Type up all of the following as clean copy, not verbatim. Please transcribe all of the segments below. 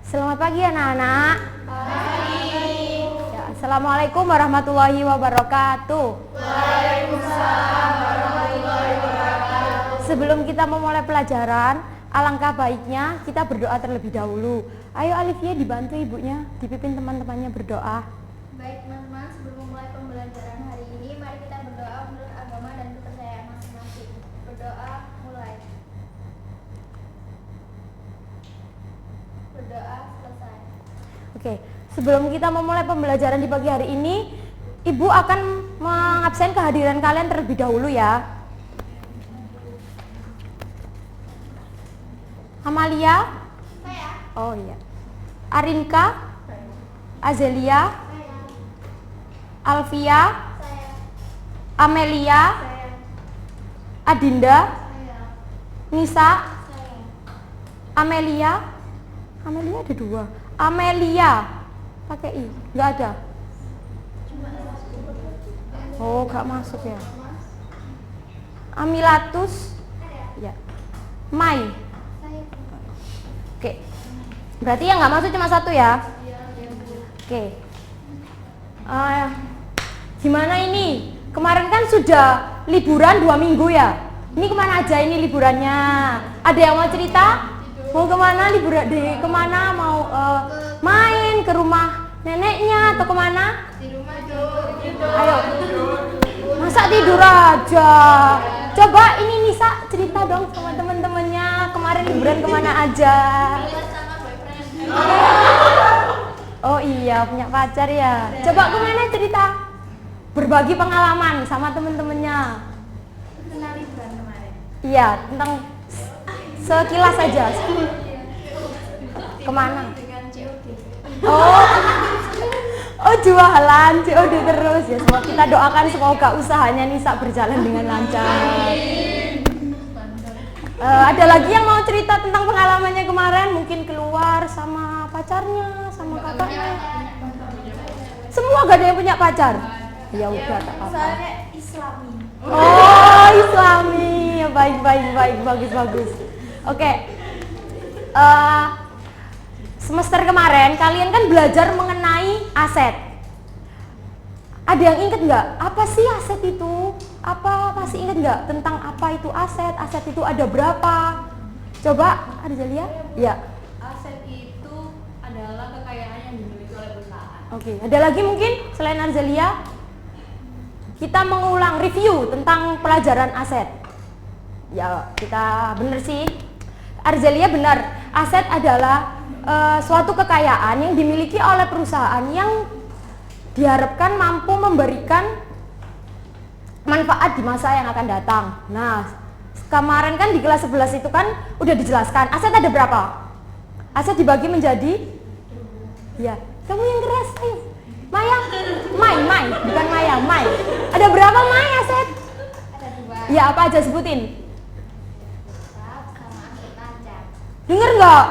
Selamat pagi anak-anak. Ya, Assalamualaikum warahmatullahi wabarakatuh. Waalaikumsalam warahmatullahi wabarakatuh. Sebelum kita memulai pelajaran, alangkah baiknya kita berdoa terlebih dahulu. Ayo Alifia dibantu ibunya, dipimpin teman-temannya berdoa. Baik teman-teman, sebelum memulai pembelajaran hari ini, mari kita berdoa menurut agama dan kepercayaan masing-masing. Berdoa mulai. Berdoa selesai. Oke, sebelum kita memulai pembelajaran di pagi hari ini, Ibu akan mengabsen kehadiran kalian terlebih dahulu ya. Amalia? Saya. Oh iya. Arinka? Azelia? Alfia? Saya. Amelia? Saya. Adinda? Saya. Nisa? Saya. Amelia? Amelia ada dua. Amelia pakai i, nggak ada. Oh, nggak masuk ya. Amilatus? Ya. Mai? Saya. Oke. Berarti yang nggak masuk cuma satu ya. Oke. Gimana ini? Kemarin kan sudah liburan 2 minggu ya. Ini kemana aja ini liburannya? Ada yang mau cerita? Mau kemana liburan? Kemana? Mau main ke rumah neneknya atau kemana? Di rumah tidur. Ayo. Masa tidur aja? Coba ini Nisa cerita dong sama teman-temannya. Kemarin liburan kemana aja? Sama boyfriend. Oh iya, punya pacar ya. Coba kemana cerita? Berbagi pengalaman sama temen-temennya. Kenal liburan kemarin. Iya, tentang sekilas saja. Kemana? Dengan COD. Oh jualan COD terus ya. Semua kita doakan semoga usahanya Nisa berjalan dengan lancar. Ada lagi yang mau cerita tentang pengalamannya kemarin? Mungkin keluar sama pacarnya, sama kakaknya. Semua gak ada yang punya pacar? Ya udah, tak apa. Soalnya Islami. Oh, Islami. Baik, bagus. Oke. Semester kemarin kalian kan belajar mengenai aset. Ada yang inget nggak? Apa sih aset itu? Apa masih inget nggak tentang apa itu aset? Aset itu ada berapa? Coba, Arzelia? Ya. Aset itu adalah kekayaan yang dimiliki oleh perusahaan. Oke. Ada lagi mungkin selain Arzelia? Kita mengulang review tentang pelajaran aset. Ya, kita bener sih. Arzelia benar. Aset adalah suatu kekayaan yang dimiliki oleh perusahaan yang diharapkan mampu memberikan manfaat di masa yang akan datang. Nah, kemarin kan di kelas 11 itu kan udah dijelaskan aset ada berapa? Aset dibagi menjadi ya, kamu yang keras, ayo. Maya, Mai, bukan Maya, Mai. Ada berapa Mai aset? Ada 2. Ya, apa aja sebutin? Tetap sama aset lancar. Dengar nggak?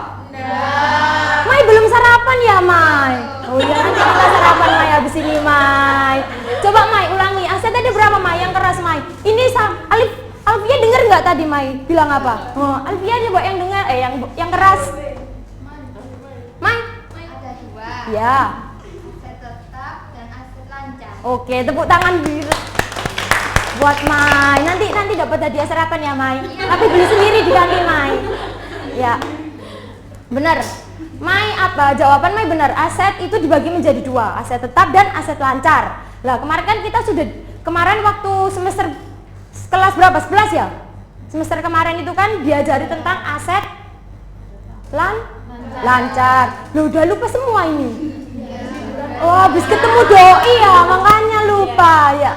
Mai belum sarapan ya Mai? Oh iya, nanti kita sarapan Mai habis ini Mai. Coba Mai ulangi, aset ada berapa Mai yang keras Mai? Ini Alfia dengar nggak tadi Mai bilang apa? Oh, Alfia coba yang dengar, yang keras. Mai? Ada 2. Ya. Aset tetap dan aset lancar. Oke, tepuk tangan buat Mai. Nanti dapat hadiah sarapan ya Mai. Tapi beli sendiri di kantin Mai. Ya. Benar. Mai apa? Jawaban Mai benar. Aset itu dibagi menjadi 2, aset tetap dan aset lancar. Lah, kemarin kan kita kemarin waktu semester kelas berapa? 11 ya? Semester kemarin itu kan diajari tentang aset lancar. Loh, udah lupa semua ini. Oh, habis ketemu doi ya, makanya lupa ya.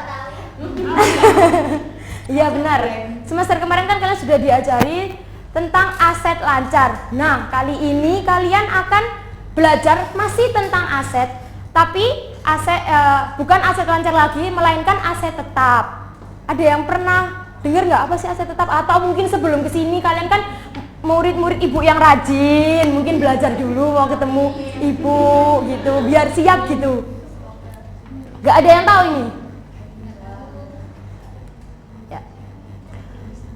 Iya benar. Semester kemarin kan kalian sudah diajari tentang aset lancar. Nah, kali ini kalian akan belajar masih tentang aset, tapi bukan aset lancar lagi, melainkan aset tetap. Ada yang pernah dengar nggak apa sih aset tetap? Atau mungkin sebelum kesini kalian kan murid-murid ibu yang rajin, mungkin belajar dulu mau ketemu ibu gitu, biar siap gitu. Nggak ada yang tahu ini? Ya.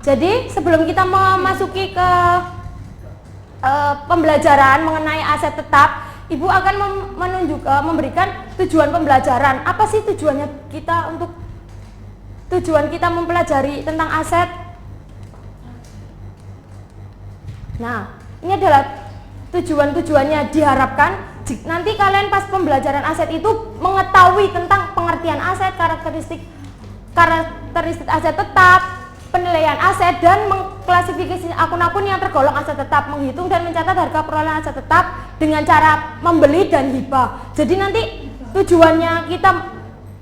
Jadi sebelum kita memasuki ke pembelajaran mengenai aset tetap, Ibu akan memberikan tujuan pembelajaran. Apa sih tujuannya tujuan kita mempelajari tentang aset? Nah, ini adalah tujuannya. Diharapkan nanti kalian pas pembelajaran aset itu mengetahui tentang pengertian aset, karakteristik aset tetap, penilaian aset, dan mengklasifikasi akun-akun yang tergolong aset tetap, menghitung dan mencatat harga perolehan aset tetap dengan cara membeli dan hibah. Jadi nanti tujuannya kita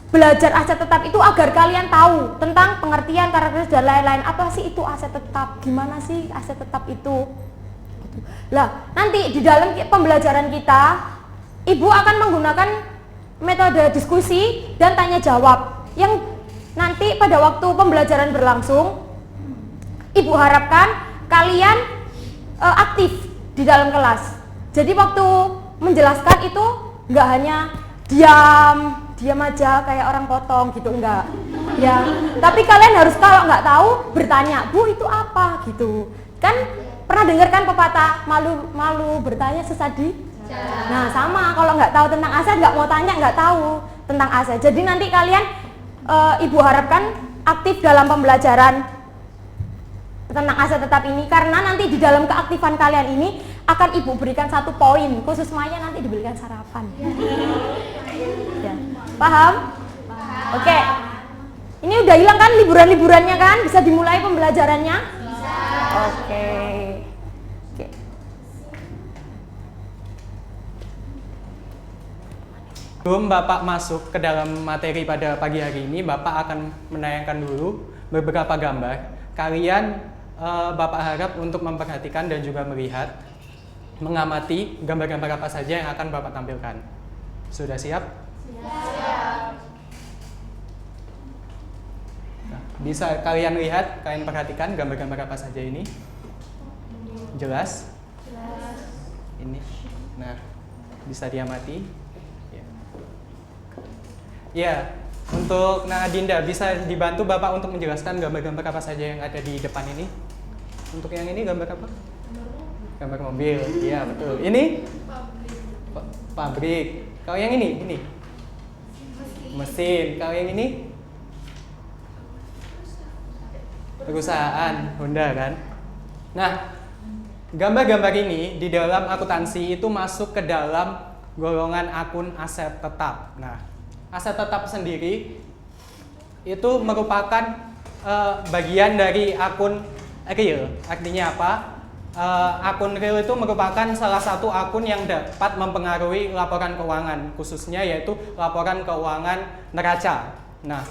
belajar aset tetap itu agar kalian tahu tentang pengertian, karakteristik, dan lain-lain. Apa sih itu aset tetap? Gimana sih aset tetap itu? Lah, nanti di dalam pembelajaran kita, Ibu akan menggunakan metode diskusi dan tanya jawab yang nanti pada waktu pembelajaran berlangsung, Ibu harapkan kalian aktif di dalam kelas. Jadi waktu menjelaskan itu nggak hanya diam aja kayak orang potong gitu, enggak. Ya, tapi kalian harus kalau nggak tahu bertanya, Bu itu apa gitu. Kan pernah dengar kan pepatah malu bertanya susah dijawab. Nah sama, kalau nggak tahu tentang aset nggak mau tanya, nggak tahu tentang aset. Jadi nanti kalian Ibu harapkan aktif dalam pembelajaran tentang aset tetap ini, karena nanti di dalam keaktifan kalian ini akan Ibu berikan 1 poin, khusus Maya nanti diberikan sarapan. Ya. Paham? Oke. Ini udah hilang kan liburan-liburannya kan? Bisa dimulai pembelajarannya? Bisa. Oke. Sebelum Bapak masuk ke dalam materi pada pagi hari ini, Bapak akan menayangkan dulu beberapa gambar. Bapak harap untuk memperhatikan dan juga melihat, mengamati gambar-gambar apa saja yang akan Bapak tampilkan. Sudah siap? Siap. Nah, bisa kalian lihat, kalian perhatikan gambar-gambar apa saja ini? Jelas? Jelas. Ini. Nah, bisa diamati. Ya, untuk Dinda, bisa dibantu Bapak untuk menjelaskan gambar-gambar apa saja yang ada di depan ini? Untuk yang ini gambar apa? Gambar mobil, iya betul. Ini? Pabrik. Kalau yang ini? Mesin. Kalau yang ini? Perusahaan, Honda kan? Nah, gambar-gambar ini di dalam akuntansi itu masuk ke dalam golongan akun aset tetap. Nah, aset tetap sendiri itu merupakan bagian dari akun real. Artinya apa? Akun real itu merupakan salah satu akun yang dapat mempengaruhi laporan keuangan, khususnya yaitu laporan keuangan neraca. Nah,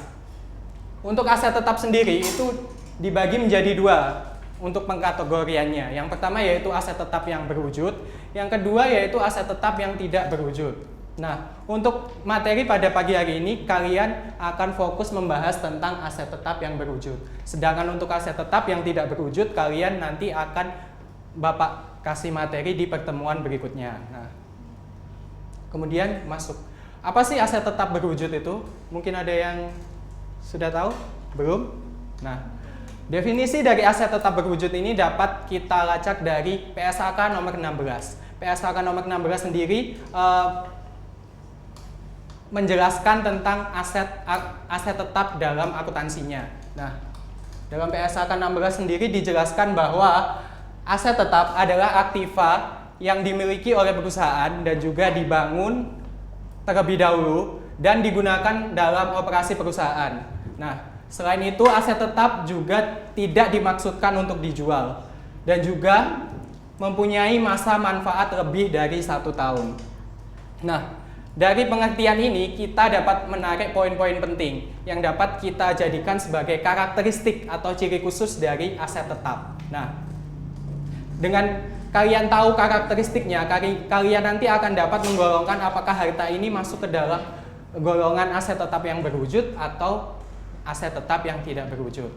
untuk aset tetap sendiri itu dibagi menjadi 2 untuk pengkategoriannya. Yang pertama yaitu aset tetap yang berwujud, yang kedua yaitu aset tetap yang tidak berwujud. Nah, untuk materi pada pagi hari ini kalian akan fokus membahas tentang aset tetap yang berwujud. Sedangkan untuk aset tetap yang tidak berwujud kalian nanti akan Bapak kasih materi di pertemuan berikutnya. Nah, kemudian masuk. Apa sih aset tetap berwujud itu? Mungkin ada yang sudah tahu? Belum? Nah, definisi dari aset tetap berwujud ini dapat kita lacak dari PSAK nomor 16. PSAK nomor 16 sendiri menjelaskan tentang aset tetap dalam akuntansinya. Nah, dalam PSAK 16 sendiri dijelaskan bahwa aset tetap adalah aktiva yang dimiliki oleh perusahaan dan juga dibangun terlebih dahulu dan digunakan dalam operasi perusahaan. Nah, selain itu aset tetap juga tidak dimaksudkan untuk dijual dan juga mempunyai masa manfaat lebih dari 1 tahun. Nah, dari pengertian ini kita dapat menarik poin-poin penting yang dapat kita jadikan sebagai karakteristik atau ciri khusus dari aset tetap. Nah, dengan kalian tahu karakteristiknya, kalian nanti akan dapat menggolongkan apakah harta ini masuk ke dalam golongan aset tetap yang berwujud atau aset tetap yang tidak berwujud.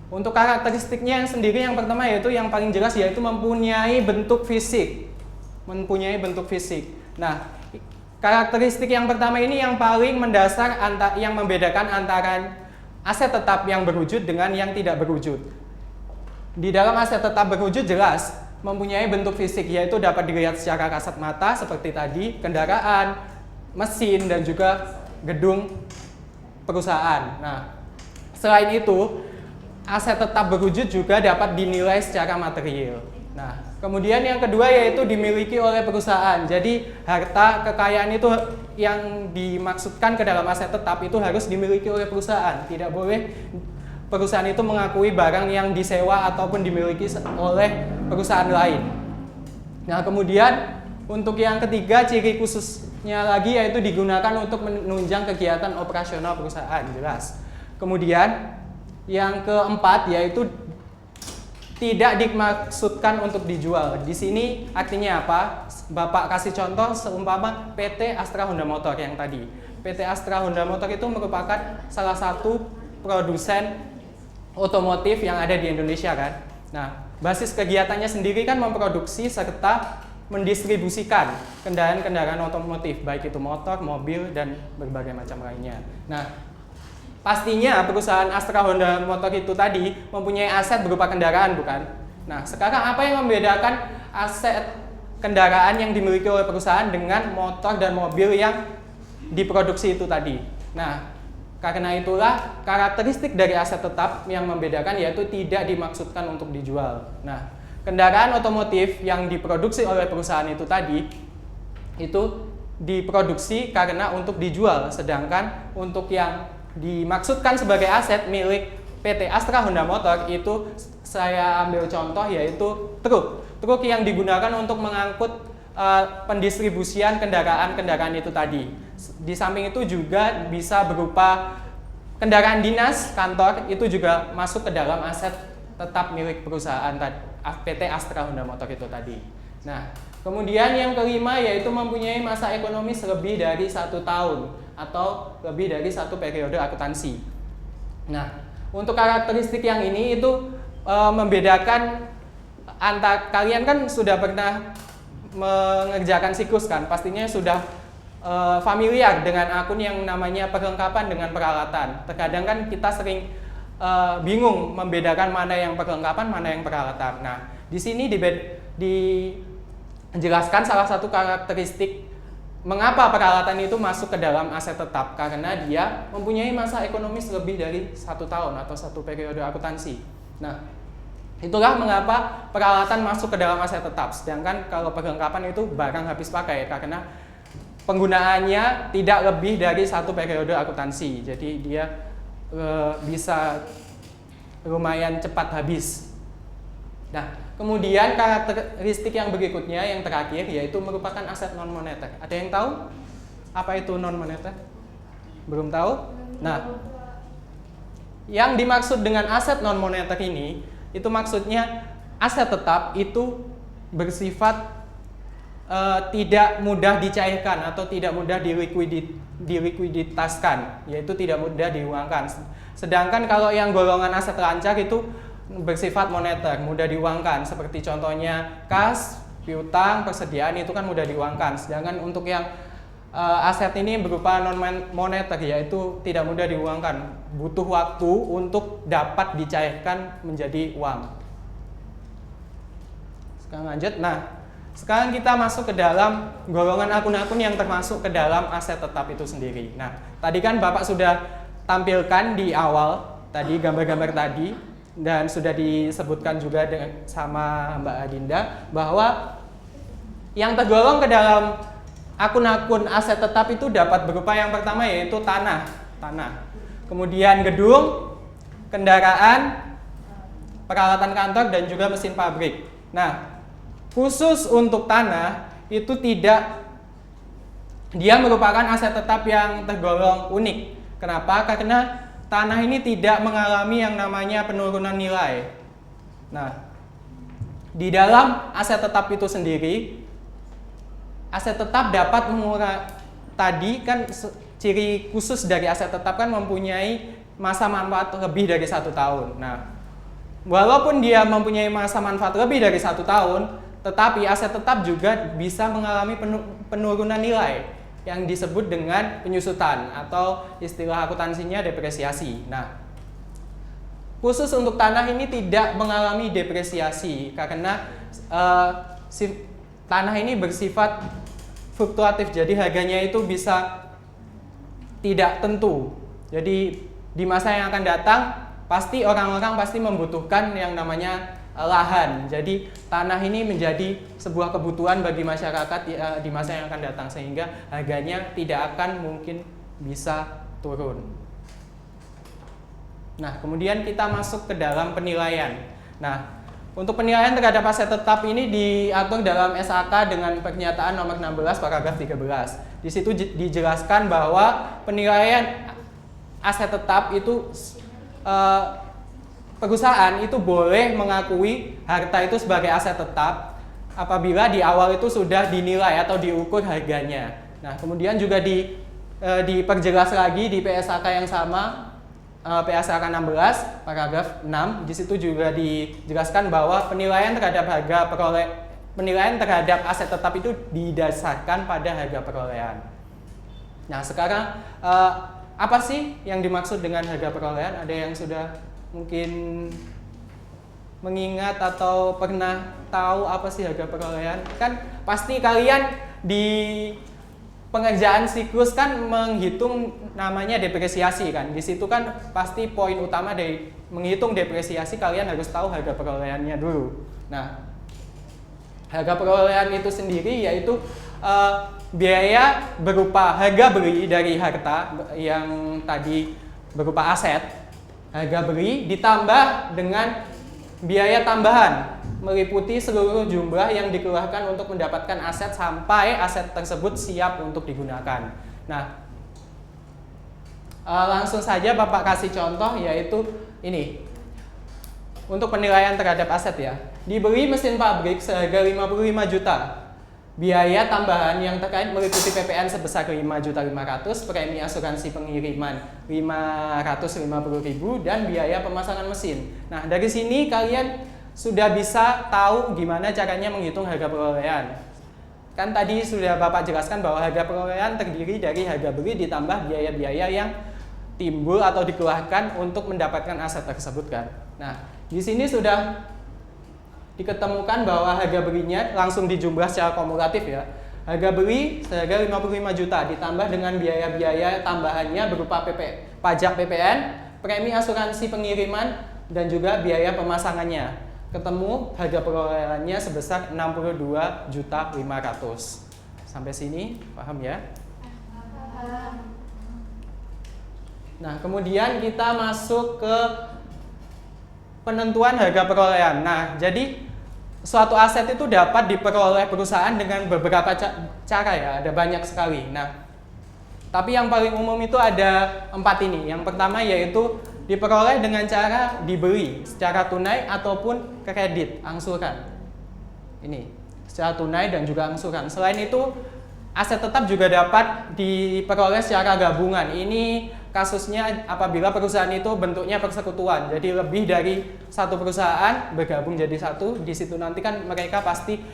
Untuk karakteristiknya yang sendiri, yang pertama yaitu yang paling jelas yaitu mempunyai bentuk fisik. Nah, karakteristik yang pertama ini yang paling mendasar yang membedakan antara aset tetap yang berwujud dengan yang tidak berwujud. Di dalam aset tetap berwujud jelas mempunyai bentuk fisik, yaitu dapat dilihat secara kasat mata seperti tadi, kendaraan, mesin, dan juga gedung perusahaan. Nah, selain itu, aset tetap berwujud juga dapat dinilai secara material. Nah, kemudian yang kedua yaitu dimiliki oleh perusahaan. Jadi, harta kekayaan itu yang dimaksudkan ke dalam aset tetap itu harus dimiliki oleh perusahaan. Tidak boleh perusahaan itu mengakui barang yang disewa ataupun dimiliki oleh perusahaan lain. Nah, kemudian untuk yang ketiga, ciri khususnya lagi yaitu digunakan untuk menunjang kegiatan operasional perusahaan, jelas. Kemudian yang keempat yaitu tidak dimaksudkan untuk dijual. Di sini artinya apa? Bapak kasih contoh seumpama PT Astra Honda Motor yang tadi. PT Astra Honda Motor itu merupakan salah satu produsen otomotif yang ada di Indonesia kan. Nah, basis kegiatannya sendiri kan memproduksi serta mendistribusikan kendaraan-kendaraan otomotif, baik itu motor, mobil, dan berbagai macam lainnya. Nah, pastinya perusahaan Astra Honda Motor itu tadi mempunyai aset berupa kendaraan, bukan? Nah, sekarang apa yang membedakan aset kendaraan yang dimiliki oleh perusahaan dengan motor dan mobil yang diproduksi itu tadi? Nah, karena itulah karakteristik dari aset tetap yang membedakan yaitu tidak dimaksudkan untuk dijual. Nah, kendaraan otomotif yang diproduksi oleh perusahaan itu tadi itu diproduksi karena untuk dijual, sedangkan untuk yang dimaksudkan sebagai aset milik PT Astra Honda Motor itu saya ambil contoh yaitu truk yang digunakan untuk mengangkut pendistribusian kendaraan-kendaraan itu tadi. Di samping itu juga bisa berupa kendaraan dinas, kantor, itu juga masuk ke dalam aset tetap milik perusahaan PT Astra Honda Motor itu tadi. Nah, kemudian yang kelima yaitu mempunyai masa ekonomis lebih dari 1 tahun atau lebih dari 1 periode akuntansi. Nah, untuk karakteristik yang ini itu membedakan antara kalian kan sudah pernah mengerjakan siklus kan, pastinya sudah familiar dengan akun yang namanya perlengkapan dengan peralatan. Terkadang kan kita sering bingung membedakan mana yang perlengkapan, mana yang peralatan. Nah, di sini dijelaskan salah satu karakteristik mengapa peralatan itu masuk ke dalam aset tetap, karena dia mempunyai masa ekonomis lebih dari 1 tahun atau 1 periode akuntansi. Nah, itulah mengapa peralatan masuk ke dalam aset tetap, sedangkan kalau perlengkapan itu barang habis pakai karena penggunaannya tidak lebih dari 1 periode akuntansi. Jadi dia bisa lumayan cepat habis. Nah, kemudian karakteristik yang berikutnya yang terakhir yaitu merupakan aset non moneter. Ada yang tahu apa itu non moneter? Belum tahu? Nah, yang dimaksud dengan aset non moneter ini itu maksudnya aset tetap itu bersifat tidak mudah dicairkan atau tidak mudah dilikuiditaskan, yaitu tidak mudah diuangkan. Sedangkan kalau yang golongan aset lancar itu bersifat moneter, mudah diuangkan, seperti contohnya kas, piutang, persediaan itu kan mudah diuangkan. Sedangkan untuk yang aset ini berupa non moneter yaitu tidak mudah diuangkan, butuh waktu untuk dapat dicairkan menjadi uang. Sekarang lanjut. Nah, sekarang kita masuk ke dalam golongan akun-akun yang termasuk ke dalam aset tetap itu sendiri. Nah, tadi kan Bapak sudah tampilkan di awal tadi gambar-gambar tadi dan sudah disebutkan juga sama Mbak Adinda bahwa yang tergolong ke dalam akun-akun aset tetap itu dapat berupa yang pertama yaitu tanah. Kemudian gedung, kendaraan, peralatan kantor dan juga mesin pabrik. Nah, khusus untuk tanah itu dia merupakan aset tetap yang tergolong unik. Kenapa? Karena tanah ini tidak mengalami yang namanya penurunan nilai. Nah, di dalam aset tetap itu sendiri, aset tetap dapat mengurangi, tadi kan ciri khusus dari aset tetap kan mempunyai masa manfaat lebih dari 1 tahun. Nah, walaupun dia mempunyai masa manfaat lebih dari 1 tahun, tetapi aset tetap juga bisa mengalami penurunan nilai yang disebut dengan penyusutan atau istilah akuntansinya depresiasi. Nah, khusus untuk tanah ini tidak mengalami depresiasi karena tanah ini bersifat fluktuatif, jadi harganya itu bisa tidak tentu. Jadi di masa yang akan datang pasti orang-orang pasti membutuhkan yang namanya lahan. Jadi tanah ini menjadi sebuah kebutuhan bagi masyarakat di masa yang akan datang, sehingga harganya tidak akan mungkin bisa turun. Nah, kemudian kita masuk ke dalam penilaian. Nah, untuk penilaian terhadap aset tetap ini diatur dalam SAK dengan pernyataan nomor 16 paragraf 13. Di situ dijelaskan bahwa penilaian aset tetap itu perusahaan itu boleh mengakui harta itu sebagai aset tetap apabila di awal itu sudah dinilai atau diukur harganya. Nah, kemudian juga diperjelas lagi di PSAK yang sama, PSAK 16 paragraf 6. Di situ juga dijelaskan bahwa penilaian terhadap aset tetap itu didasarkan pada harga perolehan. Nah, sekarang apa sih yang dimaksud dengan harga perolehan? Ada yang sudah mungkin mengingat atau pernah tahu apa sih harga perolehan? Kan pasti kalian di pengerjaan siklus kan menghitung namanya depresiasi kan. Di situ kan pasti poin utama dari menghitung depresiasi kalian harus tahu harga perolehannya dulu. Nah, harga perolehan itu sendiri yaitu biaya berupa harga beli dari harta yang tadi berupa aset, harga beli ditambah dengan biaya tambahan meliputi seluruh jumlah yang dikeluarkan untuk mendapatkan aset sampai aset tersebut siap untuk digunakan. Nah, langsung saja Bapak kasih contoh, yaitu ini. Untuk penilaian terhadap aset ya. Dibeli mesin pabrik seharga 55 juta. Biaya tambahan yang terkait meliputi PPN sebesar 5.500.000, premi asuransi pengiriman 550.000, dan biaya pemasangan mesin. Nah, dari sini kalian sudah bisa tahu gimana caranya menghitung harga perolehan. Kan tadi sudah Bapak jelaskan bahwa harga perolehan terdiri dari harga beli ditambah biaya-biaya yang timbul atau dikeluarkan untuk mendapatkan aset tersebut kan. Nah, di sini sudah diketemukan bahwa harga belinya langsung dijumlah secara kumulatif ya. Harga beli seharga 55 juta ditambah dengan biaya-biaya tambahannya berupa pajak PPN, premi asuransi pengiriman, dan juga biaya pemasangannya. Ketemu harga perolehannya sebesar 62.500.000. Sampai sini paham ya? Nah, kemudian kita masuk ke penentuan harga perolehan. Nah, jadi suatu aset itu dapat diperoleh perusahaan dengan beberapa cara ya, ada banyak sekali. Nah, tapi yang paling umum itu ada 4 ini. Yang pertama yaitu diperoleh dengan cara dibeli secara tunai ataupun kredit, angsuran. Ini, secara tunai dan juga angsuran. Selain itu, aset tetap juga dapat diperoleh secara gabungan. Ini kasusnya apabila perusahaan itu bentuknya persekutuan. Jadi lebih dari satu perusahaan bergabung jadi satu. Di situ nanti kan mereka pasti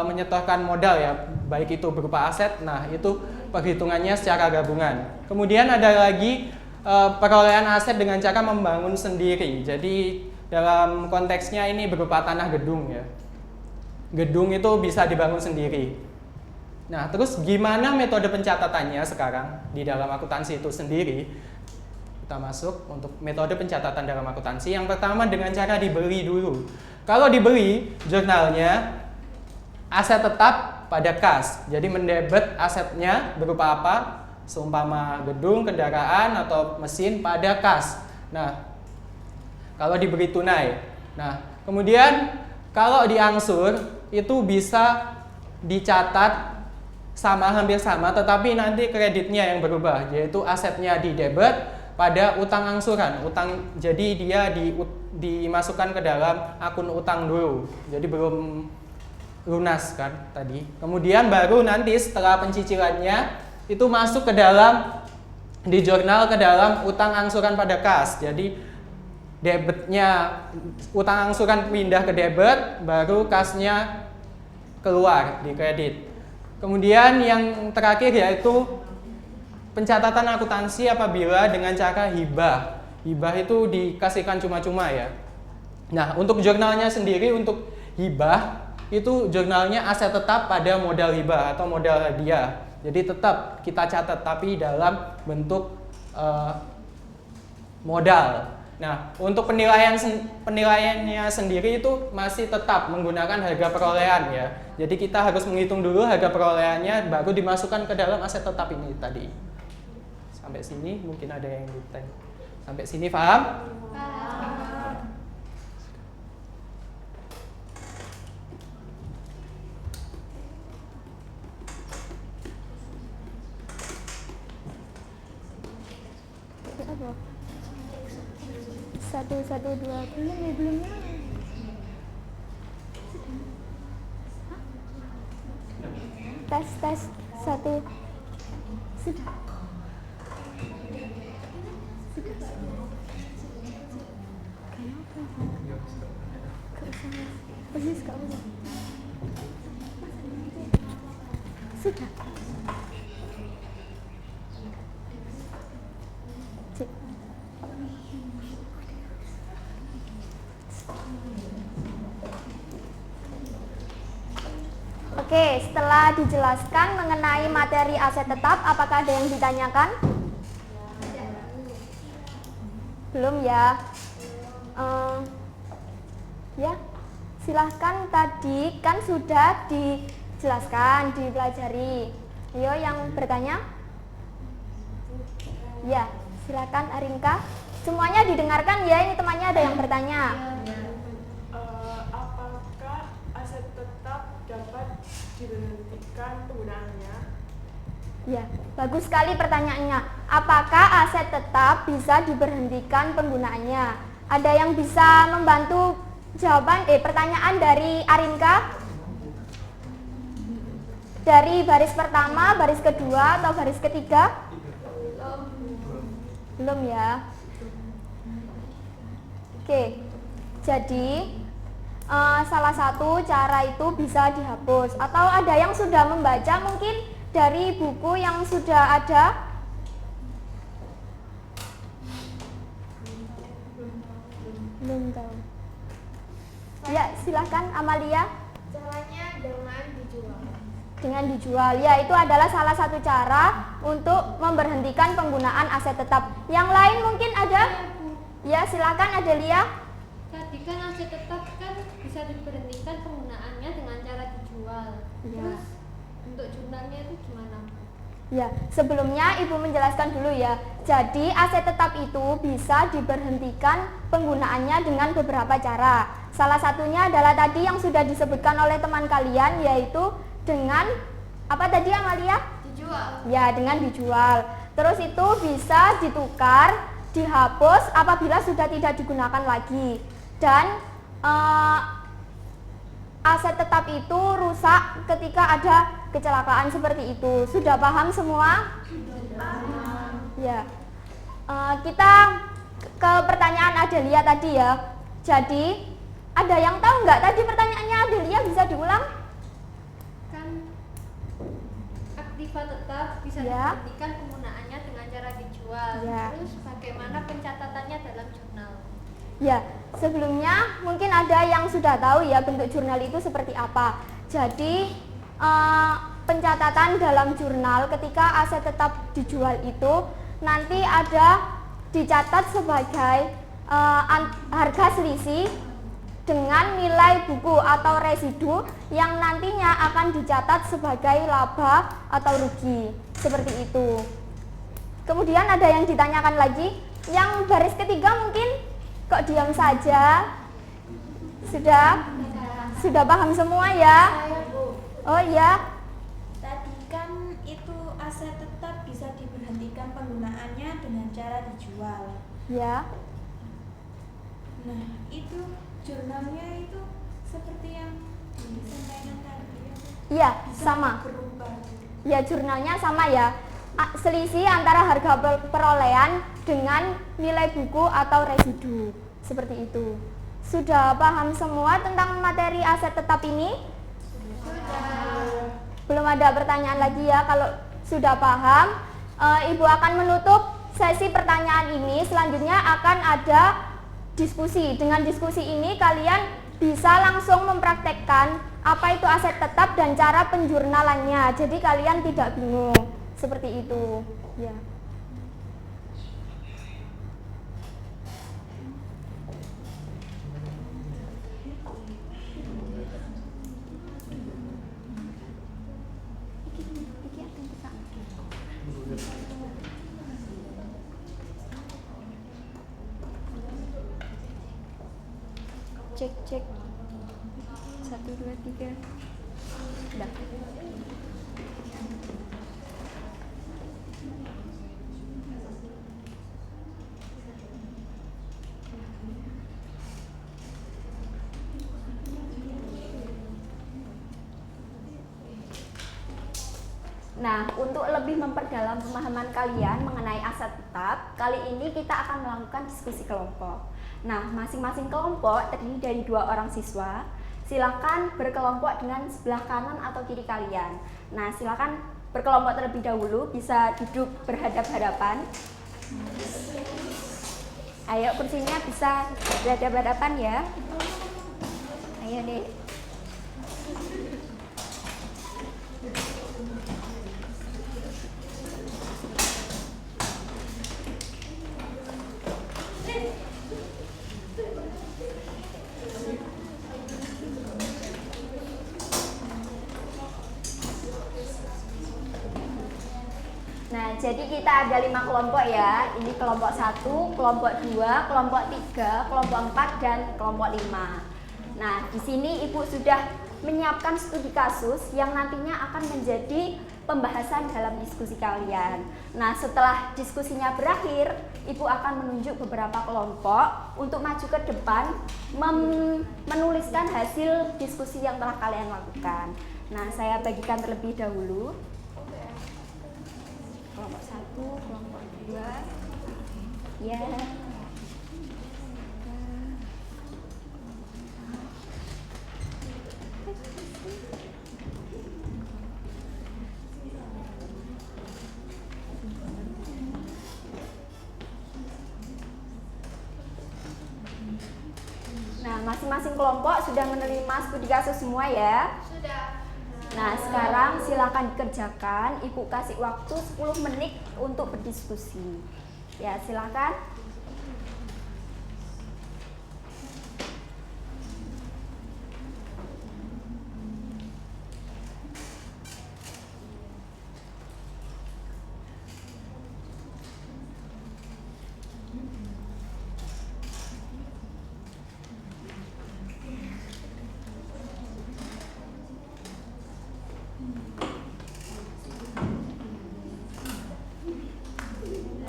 menyetorkan modal ya, baik itu berupa aset. Nah, itu perhitungannya secara gabungan. Kemudian ada lagi perolehan aset dengan cara membangun sendiri. Jadi dalam konteksnya ini berupa tanah gedung ya. Gedung itu bisa dibangun sendiri. Nah, terus gimana metode pencatatannya sekarang di dalam akuntansi itu sendiri? Kita masuk untuk metode pencatatan dalam akuntansi. Yang pertama dengan cara dibeli dulu. Kalau dibeli, jurnalnya aset tetap pada kas. Jadi mendebet asetnya berupa apa? Seumpama gedung, kendaraan, atau mesin pada kas. Nah, kalau diberi tunai. Nah, kemudian kalau diangsur itu bisa dicatat hampir sama, tetapi nanti kreditnya yang berubah, yaitu asetnya didebet pada utang angsuran. Jadi dia dimasukkan ke dalam akun utang dulu. Jadi belum lunas kan tadi. Kemudian baru nanti setelah pencicilannya itu masuk ke dalam di jurnal ke dalam utang angsuran pada kas. Jadi debetnya utang angsuran pindah ke debet, baru kasnya keluar di kredit. Kemudian yang terakhir yaitu pencatatan akuntansi apabila dengan cara hibah. Hibah itu dikasihkan cuma-cuma ya. Nah, untuk jurnalnya sendiri, untuk hibah itu jurnalnya aset tetap pada modal hibah atau modal hadiah. Jadi tetap kita catat tapi dalam bentuk modal. Nah, untuk penilaiannya sendiri itu masih tetap menggunakan harga perolehan ya. Jadi kita harus menghitung dulu harga perolehannya baru dimasukkan ke dalam aset tetap ini tadi. Sampai sini mungkin ada yang ditanya. Sampai sini paham? Satu dua belumnya. Tes satu sudah. Sudah. Oke, setelah dijelaskan mengenai materi aset tetap, apakah ada yang ditanyakan? Belum ya? Ya, silahkan, tadi kan sudah dijelaskan, dipelajari. Ayo yang bertanya? Ya, silakan Arinka. Semuanya didengarkan ya, ini temannya ada yang bertanya. Apakah aset tetap dapat diberhentikan penggunaannya? Ya, bagus sekali pertanyaannya. Apakah aset tetap bisa diberhentikan penggunaannya? Ada yang bisa membantu jawaban pertanyaan dari Arinka? Dari baris pertama, baris kedua, atau baris ketiga? Belum ya. Oke, jadi salah satu cara itu bisa dihapus. Atau ada yang sudah membaca mungkin dari buku yang sudah ada? Belum tahu. Ya, silahkan Amalia. Caranya dengan dijual. Dengan dijual, ya itu adalah salah satu cara untuk memberhentikan penggunaan aset tetap. Yang lain mungkin ada? Ya, silakan Adelia. Tadi kan aset tetap kan bisa diberhentikan penggunaannya dengan cara dijual. Ya. Terus untuk jurnalnya itu gimana? Ya, sebelumnya Ibu menjelaskan dulu ya. Jadi aset tetap itu bisa diberhentikan penggunaannya dengan beberapa cara. Salah satunya adalah tadi yang sudah disebutkan oleh teman kalian, yaitu dengan apa tadi Amalia? Dijual. Ya, dengan dijual. Terus itu bisa ditukar, dihapus apabila sudah tidak digunakan lagi. Dan aset tetap itu rusak ketika ada kecelakaan seperti itu. Sudah paham semua? Ya. Kita ke pertanyaan Adelia tadi ya. Jadi ada yang tahu nggak tadi pertanyaannya Adelia, bisa diulang? Kan aktiva tetap bisa Ya. diberhentikan penggunaannya dengan cara dijual. Ya. Terus bagaimana pencatatannya dalam jurnal? Ya, sebelumnya mungkin ada yang sudah tahu ya bentuk jurnal itu seperti apa. Jadi pencatatan dalam jurnal ketika aset tetap dijual itu nanti ada dicatat sebagai harga selisih dengan nilai buku atau residu yang nantinya akan dicatat sebagai laba atau rugi, seperti itu. Kemudian ada yang ditanyakan lagi, yang baris ketiga mungkin kok diam saja? Sudah paham semua ya? Saya, Bu. Oh ya, Tadi kan itu aset tetap bisa diberhentikan penggunaannya dengan cara dijual. ya. Nah, itu jurnalnya itu seperti yang disampaikan tadi ya, Bu. Iya, Bisa sama. berubah. Ya, jurnalnya sama ya. Selisih antara harga perolehan dengan nilai buku atau residu, seperti itu. Sudah paham semua tentang materi aset tetap ini? Belum ada pertanyaan lagi ya. Kalau sudah paham, Ibu akan menutup sesi pertanyaan ini. Selanjutnya akan ada diskusi. Dengan diskusi ini kalian bisa langsung mempraktekkan apa itu aset tetap dan cara penjurnalannya. Jadi kalian tidak bingung. Seperti itu. Ya. Cek 1 2 3 udah. Nah, untuk lebih memperdalam pemahaman kalian mengenai aset tetap, kali ini kita akan melakukan diskusi kelompok. Nah, masing-masing kelompok terdiri dari 2 orang siswa. Silakan berkelompok dengan sebelah kanan atau kiri kalian. Nah, silakan berkelompok terlebih dahulu, bisa duduk berhadap-hadapan. Ayo, kursinya bisa berhadap-hadapan ya. Ayo deh. Nah, jadi kita ada 5 kelompok ya. Ini kelompok 1, kelompok 2, kelompok 3, kelompok 4, dan kelompok 5. Nah, di sini Ibu sudah menyiapkan studi kasus yang nantinya akan menjadi pembahasan dalam diskusi kalian. Nah, setelah diskusinya berakhir, Ibu akan menunjuk beberapa kelompok untuk maju ke depan menuliskan hasil diskusi yang telah kalian lakukan. Nah, saya bagikan terlebih dahulu. Kelompok 1, kelompok 2, ya. Nah, masing-masing kelompok sudah menerima studi kasus semua ya? Sudah. Nah, sekarang silakan dikerjakan. Ibu kasih waktu 10 menit untuk berdiskusi. Ya, silakan.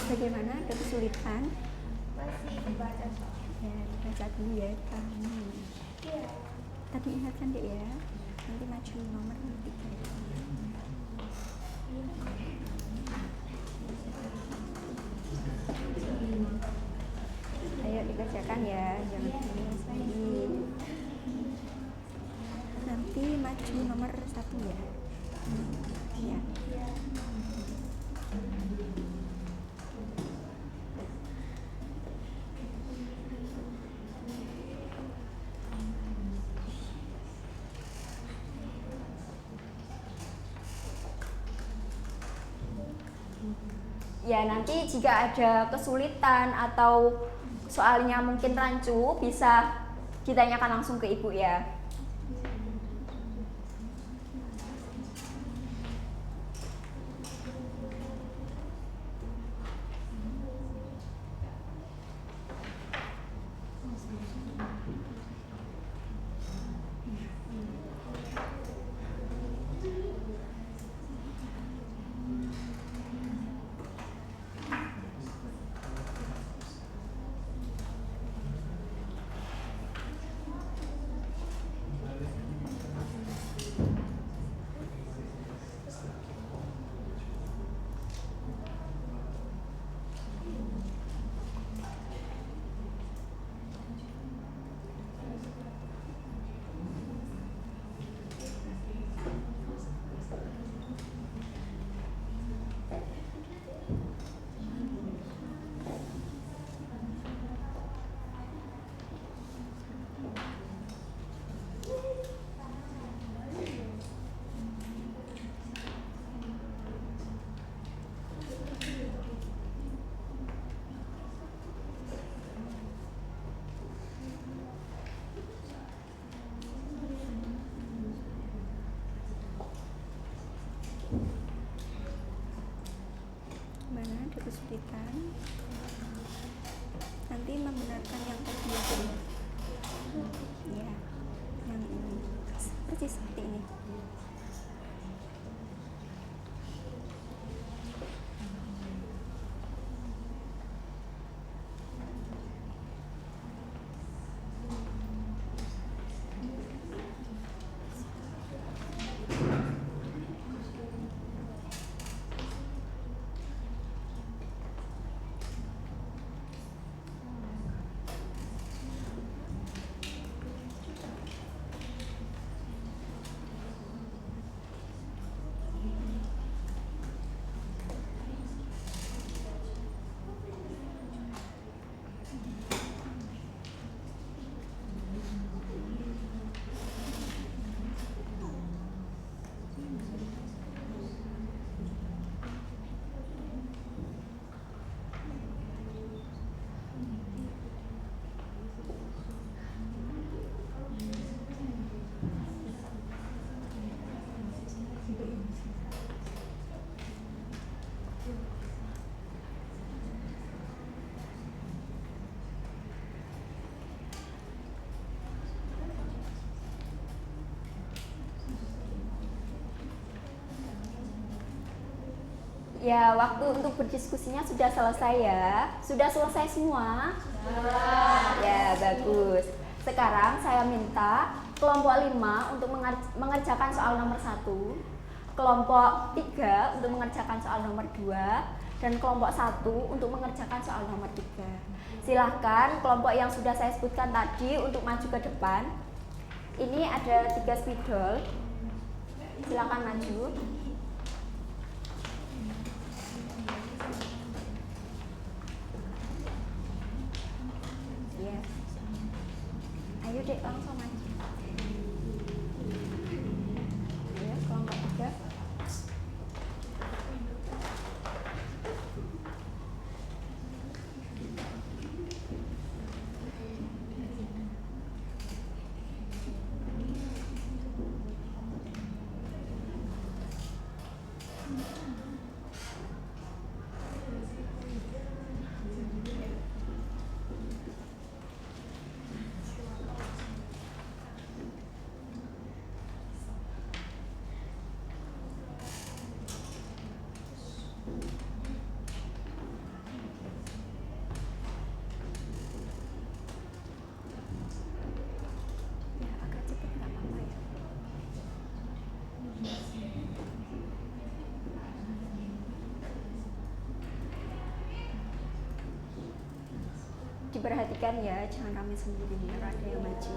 Bagaimana? Ada kesulitan? Masih dibaca soal. Ya, baca dulu ya kamu. Iya. Tadi ingatkan deh ya. Nanti maju nomor 3. Ayo dikerjakan ya, jangan diulas lagi. Nanti maju nomor 1 ya. Ya. Ya, nanti jika ada kesulitan atau soalnya mungkin rancu, bisa ditanyakan langsung ke Ibu ya. terbitkan. Nanti membenarkan yang tadi ya, yang ini persis seperti ini. Ya, waktu untuk berdiskusinya sudah selesai ya. Sudah selesai semua? Ya, bagus. Sekarang saya minta kelompok 5 untuk mengerjakan soal nomor 1, kelompok 3 untuk mengerjakan soal nomor 2, dan kelompok 1 untuk mengerjakan soal nomor 3. Silahkan kelompok yang sudah saya sebutkan tadi untuk maju ke depan. Ini ada 3 spidol. Silahkan maju. Ya. Ayo dek, langsung maju. Ayo, kelompok 3. Ya, agak cepat nggak apa-apa ya. Diperhatikan ya, jangan rame sendiri biar ada yang maju.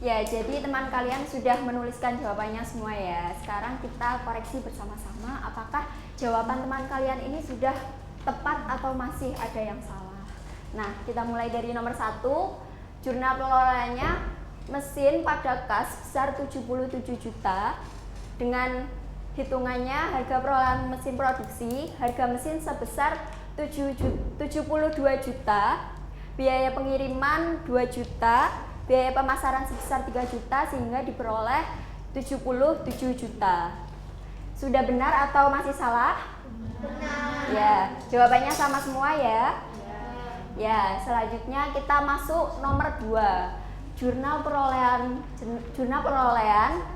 Ya, jadi teman kalian sudah menuliskan jawabannya semua ya. Sekarang kita koreksi bersama-sama apakah jawaban teman kalian ini sudah tepat atau masih ada yang salah. Nah, kita mulai dari nomor 1. Jurnal pengelolaannya mesin pada kas besar 77 juta dengan hitungannya harga perolehan mesin produksi, harga mesin sebesar 72 juta, biaya pengiriman 2 juta, biaya pemasaran sebesar 3 juta sehingga diperoleh 77 juta. Sudah benar atau masih salah? Benar. Ya, jawabannya sama semua ya. Ya, selanjutnya kita masuk nomor 2. Jurnal perolehan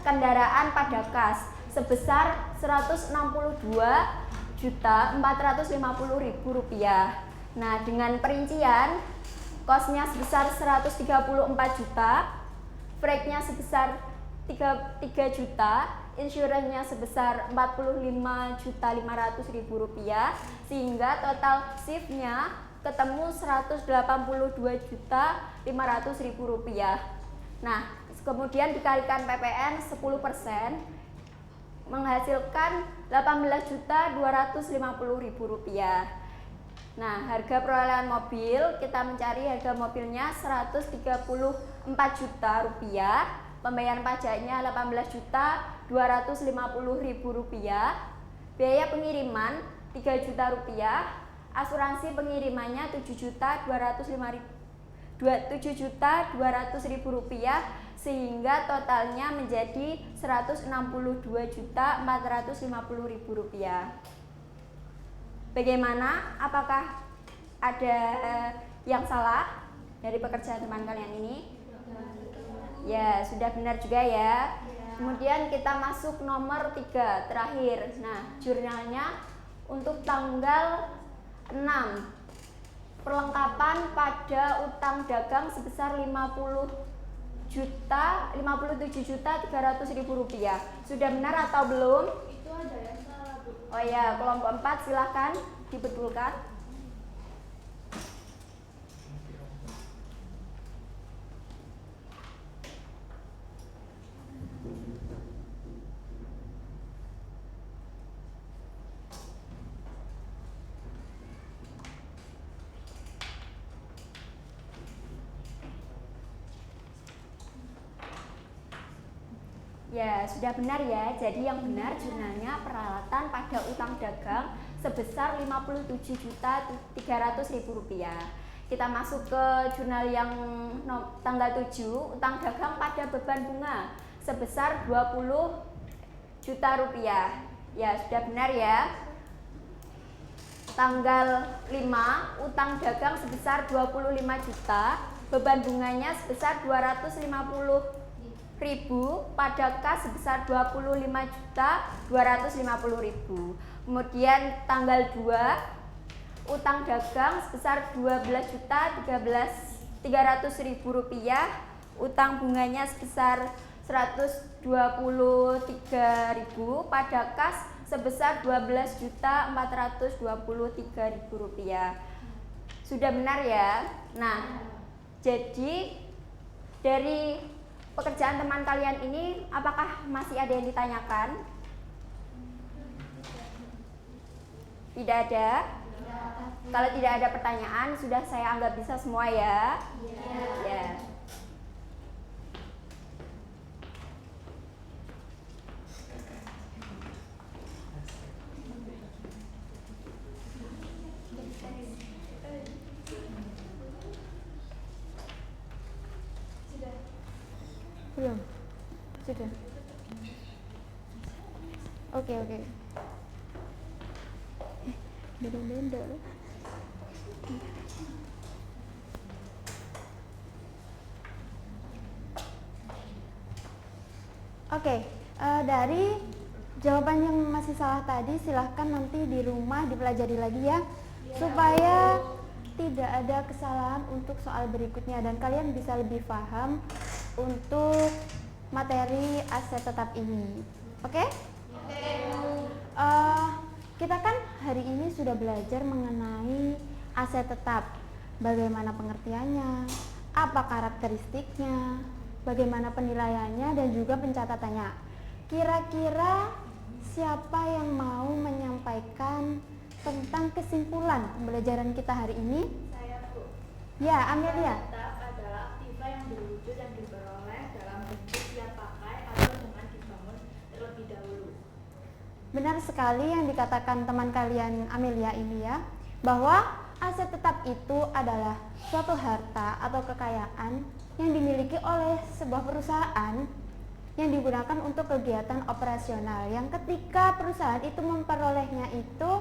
kendaraan pada kas sebesar Rp162.450.000. Nah, dengan perincian kosnya sebesar 134 juta, freight-nya sebesar 3 juta, insurannya sebesar Rp45.500.000, sehingga total shift-nya ketemu Rp182.500.000. Nah, kemudian dikalikan PPN 10%, menghasilkan Rp18.250.000. Nah, harga perolehan mobil, kita mencari harga mobilnya Rp134 juta, pembayaran pajaknya Rp18.250.000, biaya pengiriman Rp3 juta, asuransi pengirimannya Rp7.200.000, sehingga totalnya menjadi Rp162.450.000. Bagaimana? Apakah ada yang salah dari pekerjaan teman kalian ini? Ya, sudah benar juga ya. Kemudian kita masuk nomor 3 terakhir. Nah, jurnalnya untuk tanggal 6. Perlengkapan pada utang dagang sebesar Rp57.300.000. Sudah benar atau belum? Itu ada yang salah, Bu. Oh ya, kelompok 4 silahkan dibetulkan. Ya, sudah benar ya. Jadi yang benar jurnalnya peralatan pada utang dagang sebesar Rp57.300.000. Kita masuk ke jurnal yang tanggal 7, utang dagang pada beban bunga sebesar Rp20 juta. Ya, sudah benar ya. Tanggal 5, utang dagang sebesar 25 juta, beban bunganya sebesar 250.000, pada kas sebesar 25.250.000. Kemudian tanggal 2, utang dagang sebesar 12.300.000, utang bunganya sebesar 123.000, pada kas sebesar 12.423.000. Sudah benar ya? Nah, jadi dari pekerjaan teman kalian ini apakah masih ada yang ditanyakan? Tidak ada? Kalau tidak ada pertanyaan, sudah saya anggap bisa semua ya? Ya. Belum? Sudah? Oke. Beda-beda. Oke, dari jawaban yang masih salah tadi silahkan nanti di rumah dipelajari lagi ya, supaya tidak ada kesalahan untuk soal berikutnya dan kalian bisa lebih paham untuk materi aset tetap ini. Oke? Kita kan hari ini sudah belajar mengenai aset tetap, bagaimana pengertiannya, apa karakteristiknya, bagaimana penilaiannya dan juga pencatatannya. Kira-kira siapa yang mau menyampaikan tentang kesimpulan pembelajaran kita hari ini? Saya, Bu. Ya, Amelia. Tetap adalah aktiva yang berwujud yang diperoleh dalam bentuk siap pakai atau dengan dibangun terlebih dahulu. Benar sekali yang dikatakan teman kalian Amelia ini ya, bahwa aset tetap itu adalah suatu harta atau kekayaan yang dimiliki oleh sebuah perusahaan yang digunakan untuk kegiatan operasional, yang ketika perusahaan itu memperolehnya itu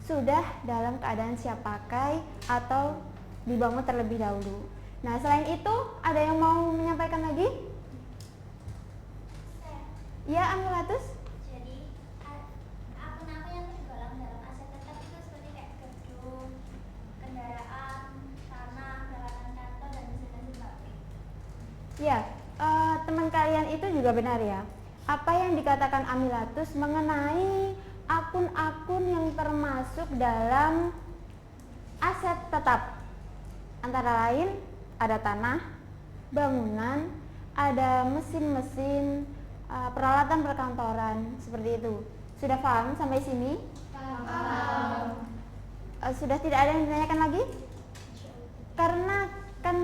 sudah dalam keadaan siap pakai atau dibangun terlebih dahulu. Nah, selain itu ada yang mau menyampaikan lagi? Ya, Amulatus? Jadi akun-akun yang tergolong dalam aset tetap itu seperti kayak gedung, kendaraan, tanah, peralatan kantor, dan mesin-mesin pabrik. Ya, teman kalian itu juga benar ya. Apa yang dikatakan Amilatus mengenai akun-akun yang termasuk dalam aset tetap. Antara lain ada tanah, bangunan, ada mesin-mesin, peralatan perkantoran, seperti itu. Sudah paham sampai sini? Paham. Sudah tidak ada yang ditanyakan lagi? Karena kan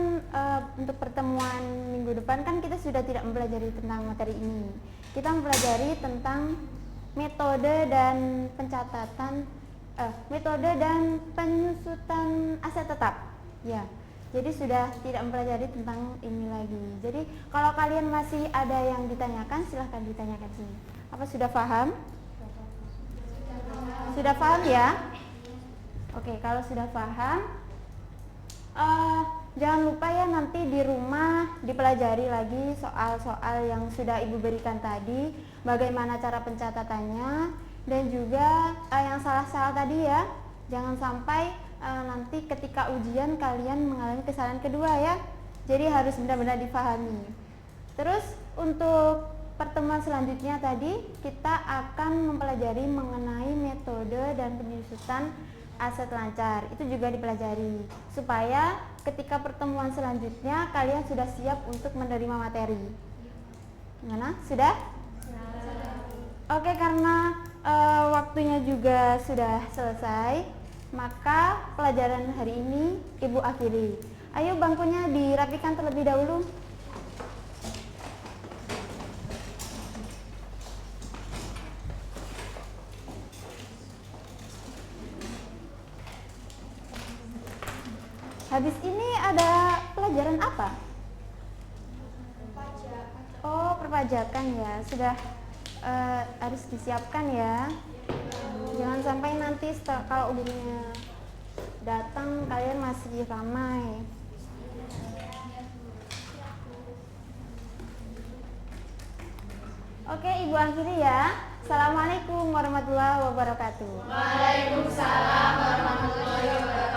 untuk pertemuan minggu depan kan kita sudah tidak mempelajari tentang materi ini. Kita mempelajari tentang metode dan pencatatan, metode dan penyusutan aset tetap. Ya, jadi sudah tidak mempelajari tentang ini lagi. Jadi kalau kalian masih ada yang ditanyakan, silahkan ditanyakan sini. Apa sudah paham? Sudah paham ya? Oke, kalau sudah paham, jangan lupa ya nanti di rumah dipelajari lagi soal-soal yang sudah Ibu berikan tadi, bagaimana cara pencatatannya, dan juga yang salah-salah tadi ya, jangan sampai nanti ketika ujian kalian mengalami kesalahan kedua ya. Jadi harus benar-benar dipahami. Terus untuk pertemuan selanjutnya tadi kita akan mempelajari mengenai metode dan penyusutan aset lancar. Itu juga dipelajari supaya ketika pertemuan selanjutnya kalian sudah siap untuk menerima materi. Gimana? Sudah? Oke, karena waktunya juga sudah selesai, maka pelajaran hari ini Ibu akhiri. Ayo bangkunya dirapikan terlebih dahulu. Habis ini ada pelajaran apa? Oh, perpajakan ya. Sudah harus disiapkan ya. Jangan sampai nanti kalau gurunya datang kalian masih ramai. Oke, Ibu akhiri ya. Assalamualaikum warahmatullahi wabarakatuh. Waalaikumsalam warahmatullahi wabarakatuh.